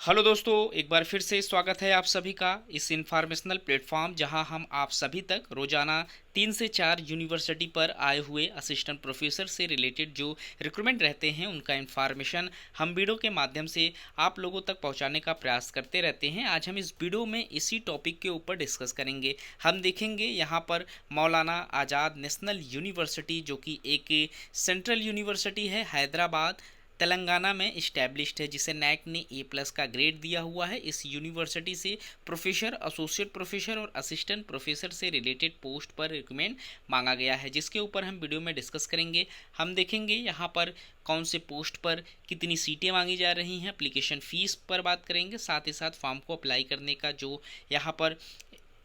Hello दोस्तों, एक बार फिर से स्वागत है आप सभी का इस इंफॉर्मेशनल प्लेटफॉर्म जहां हम आप सभी तक रोजाना 3 से 4 यूनिवर्सिटी पर आए हुए असिस्टेंट प्रोफेसर से रिलेटेड जो रिक्रूटमेंट रहते हैं उनका इंफॉर्मेशन हम वीडियो के माध्यम से आप लोगों तक पहुंचाने का प्रयास करते रहते हैं। आज हम इस वीडियो में इसी टॉपिक के ऊपर डिस्कस करेंगे। हम देखेंगे यहां पर मौलाना आज़ाद नेशनल यूनिवर्सिटी जो कि एक सेंट्रल यूनिवर्सिटी है, हैदराबाद तेलंगाना में इस्टेब्लिश्ड है, जिसे नैक ने A+ का ग्रेड दिया हुआ है। इस यूनिवर्सिटी से प्रोफेसर, एसोसिएट प्रोफेसर और असिस्टेंट प्रोफेसर से रिलेटेड पोस्ट पर रिकमेंड मांगा गया है, जिसके ऊपर हम वीडियो में डिस्कस करेंगे। हम देखेंगे यहाँ पर कौन से पोस्ट पर कितनी सीटें मांगी जा रही हैं, एप्लीकेशन फ़ीस पर बात करेंगे, साथ ही साथ फॉर्म को अप्लाई करने का जो यहाँ पर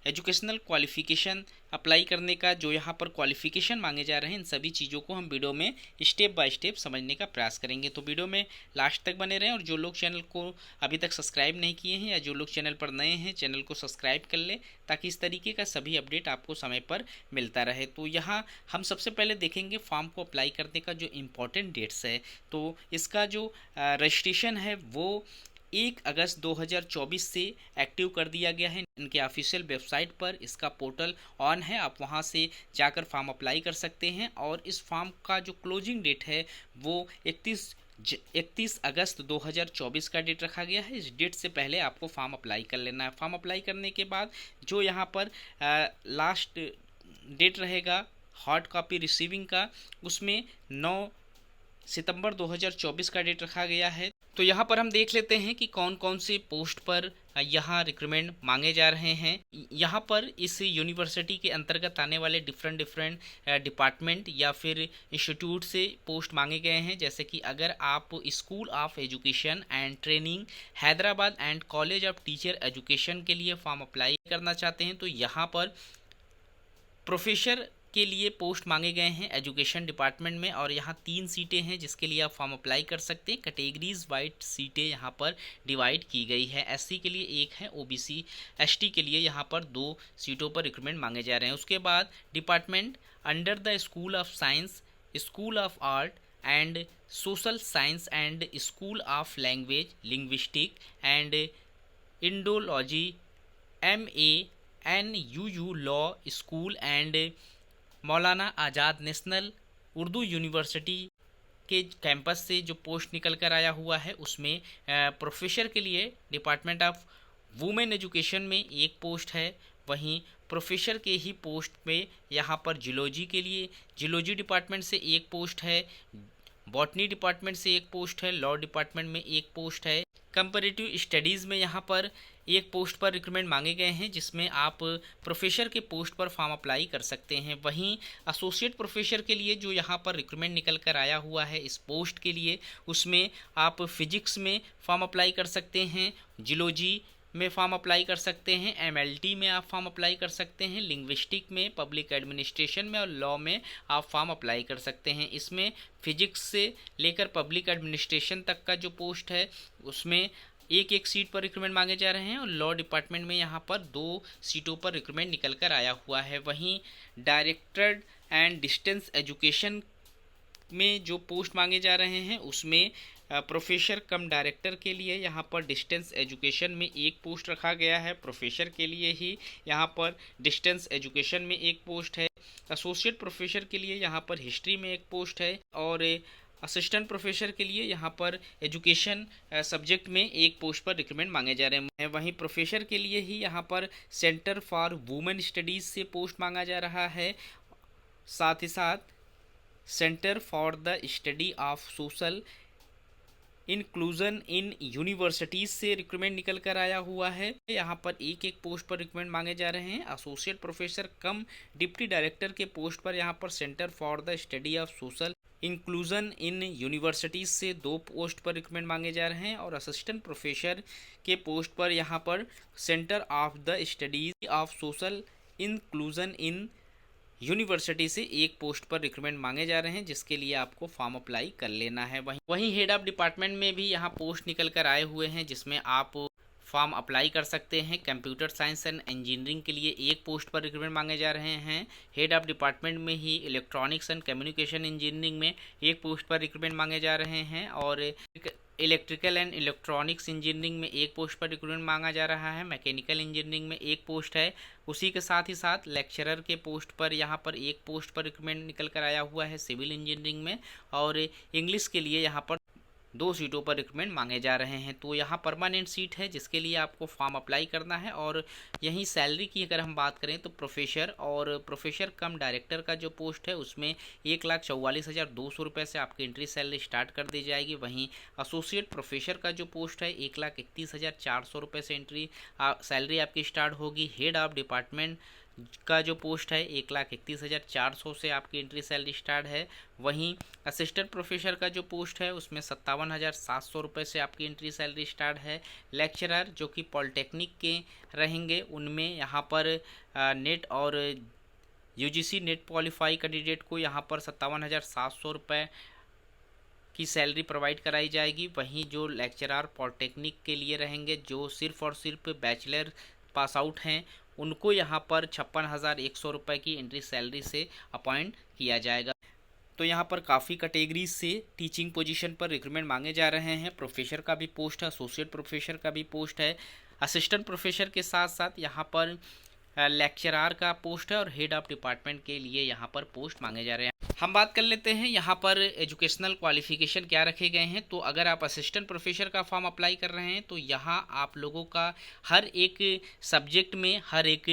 एजुकेशनल क्वालिफ़िकेशन अप्लाई करने का जो यहाँ पर क्वालिफ़िकेशन मांगे जा रहे हैं, इन सभी चीज़ों को हम वीडियो में स्टेप बाय स्टेप समझने का प्रयास करेंगे। तो वीडियो में लास्ट तक बने रहें और जो लोग चैनल को अभी तक सब्सक्राइब नहीं किए हैं या जो लोग चैनल पर नए हैं, चैनल को सब्सक्राइब कर लें ताकि इस तरीके का सभी अपडेट आपको समय पर मिलता रहे। तो यहाँ हम सबसे पहले देखेंगे फॉर्म को अप्लाई करने का जो इम्पोर्टेंट डेट्स है। तो इसका जो रजिस्ट्रेशन है वो 1 अगस्त 2024 से एक्टिव कर दिया गया है। इनके ऑफिशियल वेबसाइट पर इसका पोर्टल ऑन है, आप वहां से जाकर फॉर्म अप्लाई कर सकते हैं। और इस फॉर्म का जो क्लोजिंग डेट है वो 31 अगस्त 2024 का डेट रखा गया है। इस डेट से पहले आपको फॉर्म अप्लाई कर लेना है। फॉर्म अप्लाई करने के बाद जो यहाँ पर लास्ट डेट रहेगा हार्ड कॉपी रिसीविंग का, उसमें 9 सितंबर 2024 का डेट रखा गया है। तो यहाँ पर हम देख लेते हैं कि कौन कौन से पोस्ट पर यहाँ रिक्रूटमेंट मांगे जा रहे हैं। यहाँ पर इस यूनिवर्सिटी के अंतर्गत आने वाले डिफरेंट डिपार्टमेंट या फिर इंस्टीट्यूट से पोस्ट मांगे गए हैं। जैसे कि अगर आप school of education and training Hyderabad and college of teacher education के लिए फॉर्म अप्लाई करना चाहते हैं तो यहाँ पर प्रोफेसर के लिए पोस्ट मांगे गए हैं एजुकेशन डिपार्टमेंट में, और यहाँ 3 सीटें हैं जिसके लिए आप फॉर्म अप्लाई कर सकते हैं। कैटेगरीज वाइज सीटें यहाँ पर डिवाइड की गई है। एससी के लिए 1 है, ओबीसी एसटी के लिए यहाँ पर 2 सीटों पर रिक्रूटमेंट मांगे जा रहे हैं। उसके बाद department under the school of science, school of art and social science and school of language linguistic and Indology MANUU law school and Maulana Azad national Urdu university के कैंपस से जो पोस्ट निकल कर आया हुआ है उसमें प्रोफेसर के लिए डिपार्टमेंट ऑफ वुमेन एजुकेशन में 1 पोस्ट है। वहीं प्रोफेसर के ही पोस्ट में यहाँ पर जियोलॉजी के लिए जियोलॉजी डिपार्टमेंट से 1 पोस्ट है, बॉटनी डिपार्टमेंट से 1 पोस्ट है, लॉ डिपार्टमेंट में 1 पोस्ट है। कंपैरेटिव स्टडीज़ में यहाँ पर 1 पोस्ट पर रिक्रूटमेंट मांगे गए हैं जिसमें आप प्रोफेसर के पोस्ट पर फॉर्म अप्लाई कर सकते हैं। वहीं एसोसिएट प्रोफेसर के लिए जो यहाँ पर रिक्रूटमेंट निकल कर आया हुआ है इस पोस्ट के लिए, उसमें आप फिजिक्स में फॉर्म अप्लाई कर सकते हैं, जियोलॉजी में फॉर्म अप्लाई कर सकते हैं, MLT में आप फॉर्म अप्लाई कर सकते हैं, लिंग्विस्टिक में, पब्लिक एडमिनिस्ट्रेशन में और लॉ में आप फॉर्म अप्लाई कर सकते हैं। इसमें फिजिक्स से लेकर पब्लिक एडमिनिस्ट्रेशन तक का जो पोस्ट है उसमें 1 सीट पर रिक्रूटमेंट मांगे जा रहे हैं और लॉ डिपार्टमेंट में यहाँ पर 2 सीटों पर रिक्रूटमेंट निकल कर आया हुआ है। वहीं डायरेक्टर एंड डिस्टेंस एजुकेशन में जो पोस्ट मांगे जा रहे हैं उसमें प्रोफेसर कम डायरेक्टर के लिए यहाँ पर डिस्टेंस एजुकेशन में 1 पोस्ट रखा गया है। प्रोफेसर के लिए ही यहाँ पर डिस्टेंस एजुकेशन में 1 पोस्ट है। एसोसिएट प्रोफेसर के लिए यहाँ पर हिस्ट्री में 1 पोस्ट है और असिस्टेंट प्रोफेसर के लिए यहाँ पर एजुकेशन सब्जेक्ट में 1 पोस्ट पर रिक्रूटमेंट मांगे जा रहे हैं। वहीं प्रोफेसर के लिए ही यहाँ पर सेंटर फॉर वुमेन स्टडीज़ से पोस्ट मांगा जा रहा है। साथ ही साथ centre for the study of social inclusion in universities से रिक्रूटमेंट निकल कर आया हुआ है। यहाँ पर 1 पोस्ट पर रिक्रूटमेंट मांगे जा रहे हैं। एसोसिएट प्रोफेसर कम डिप्टी डायरेक्टर के पोस्ट पर यहाँ पर centre for the study of social inclusion in universities से 2 पोस्ट पर रिक्रूटमेंट मांगे जा रहे हैं और असिस्टेंट प्रोफेसर के पोस्ट पर यहाँ पर centre of the studies of social inclusion in university से 1 पोस्ट पर रिक्रूटमेंट मांगे जा रहे हैं जिसके लिए आपको फॉर्म अप्लाई कर लेना है। वहीं हेड ऑफ डिपार्टमेंट में भी यहाँ पोस्ट निकल कर आए हुए हैं जिसमें आप फॉर्म अप्लाई कर सकते हैं। कंप्यूटर साइंस एंड इंजीनियरिंग के लिए 1 पोस्ट पर रिक्रूटमेंट मांगे जा रहे हैं। हेड ऑफ डिपार्टमेंट में ही इलेक्ट्रॉनिक्स एंड कम्युनिकेशन इंजीनियरिंग में 1 पोस्ट पर रिक्रूटमेंट मांगे जा रहे हैं और इलेक्ट्रिकल एंड इलेक्ट्रॉनिक्स इंजीनियरिंग में एक पोस्ट पर रिक्रूटमेंट मांगा जा रहा है। मैकेनिकल इंजीनियरिंग में एक पोस्ट है। उसी के साथ ही साथ लेक्चरर के पोस्ट पर यहाँ पर एक पोस्ट पर रिक्रूटमेंट निकल कर आया हुआ है सिविल इंजीनियरिंग में। और इंग्लिश के लिए यहाँ पर 2 सीटों पर रिक्रूटमेंट मांगे जा रहे हैं। तो यहाँ परमानेंट सीट है जिसके लिए आपको फॉर्म अप्लाई करना है। और यहीं सैलरी की अगर हम बात करें तो प्रोफेसर और प्रोफेसर कम डायरेक्टर का जो पोस्ट है उसमें 1,44,200 रुपये से आपकी एंट्री सैलरी स्टार्ट कर दी जाएगी। वहीं एसोसिएट प्रोफेसर का जो पोस्ट है 1,31,400 रुपये से एंट्री सैलरी आपकी स्टार्ट होगी। हेड ऑफ डिपार्टमेंट का जो पोस्ट है 1,31,400 से आपकी एंट्री सैलरी स्टार्ट है। वहीं असिस्टेंट प्रोफेसर का जो पोस्ट है उसमें 57,700 रुपये से आपकी एंट्री सैलरी स्टार्ट है। लेक्चरर जो कि पॉलिटेक्निक के रहेंगे उनमें यहाँ पर नेट और यूजीसी नेट क्वालिफाई कैंडिडेट को यहाँ पर 57,700 रुपये की सैलरी प्रोवाइड कराई जाएगी। वहीं जो लेक्चरर पॉलिटेक्निक के लिए रहेंगे जो सिर्फ और सिर्फ बैचलर पास आउट हैं उनको यहाँ पर 56,100 रुपये की एंट्री सैलरी से अपॉइंट किया जाएगा। तो यहाँ पर काफ़ी कैटेगरीज से टीचिंग पोजीशन पर रिक्रूटमेंट मांगे जा रहे हैं। प्रोफेसर का भी पोस्ट है, एसोसिएट प्रोफेसर का भी पोस्ट है, असिस्टेंट प्रोफेसर के साथ साथ यहाँ पर लेक्चरर का पोस्ट है और हेड ऑफ डिपार्टमेंट के लिए यहाँ पर पोस्ट मांगे जा रहे हैं। हम बात कर लेते हैं यहाँ पर एजुकेशनल क्वालिफिकेशन क्या रखे गए हैं। तो अगर आप असिस्टेंट प्रोफेसर का फॉर्म अप्लाई कर रहे हैं तो यहाँ आप लोगों का हर एक सब्जेक्ट में, हर एक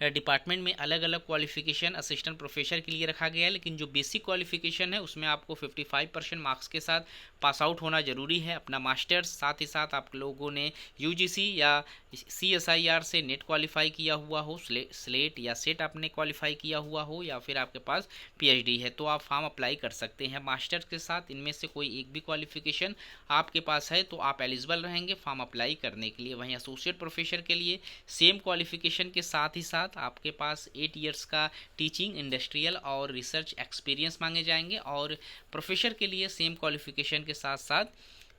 डिपार्टमेंट में अलग अलग क्वालिफिकेशन असिस्टेंट प्रोफेसर के लिए रखा गया है। लेकिन जो बेसिक क्वालिफिकेशन है उसमें आपको 55% मार्क्स के साथ पास आउट होना ज़रूरी है, अपना मास्टर्स, साथ ही साथ आप लोगों ने यूजीसी या CSIR से नेट क्वालिफाई किया हुआ हो, स्लेट या सेट आपने क्वालिफाई किया हुआ हो, या फिर आपके पास PhD है तो आप फॉर्म अप्लाई कर सकते हैं। मास्टर्स के साथ इनमें से कोई एक भी क्वालिफिकेशन आपके पास है तो आप एलिजिबल रहेंगे फॉर्म अप्लाई करने के लिए। वहीं एसोसिएट प्रोफेसर के लिए सेम क्वालिफिकेशन के साथ ही साथ आपके पास 8 इयर्स का टीचिंग, इंडस्ट्रियल और रिसर्च एक्सपीरियंस मांगे जाएंगे। और प्रोफेसर के लिए सेम क्वालिफिकेशन के साथ साथ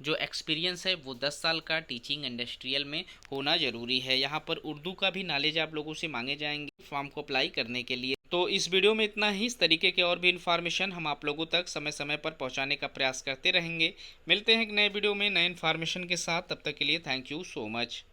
जो एक्सपीरियंस है वो 10 साल का टीचिंग इंडस्ट्रियल में होना ज़रूरी है। यहाँ पर उर्दू का भी नॉलेज आप लोगों से मांगे जाएंगे फॉर्म को अप्लाई करने के लिए। तो इस वीडियो में इतना ही। इस तरीके के और भी इन्फॉर्मेशन हम आप लोगों तक समय समय पर पहुँचाने का प्रयास करते रहेंगे। मिलते हैं एक नए वीडियो में नए इन्फॉर्मेशन के साथ, तब तक के लिए थैंक यू सो मच।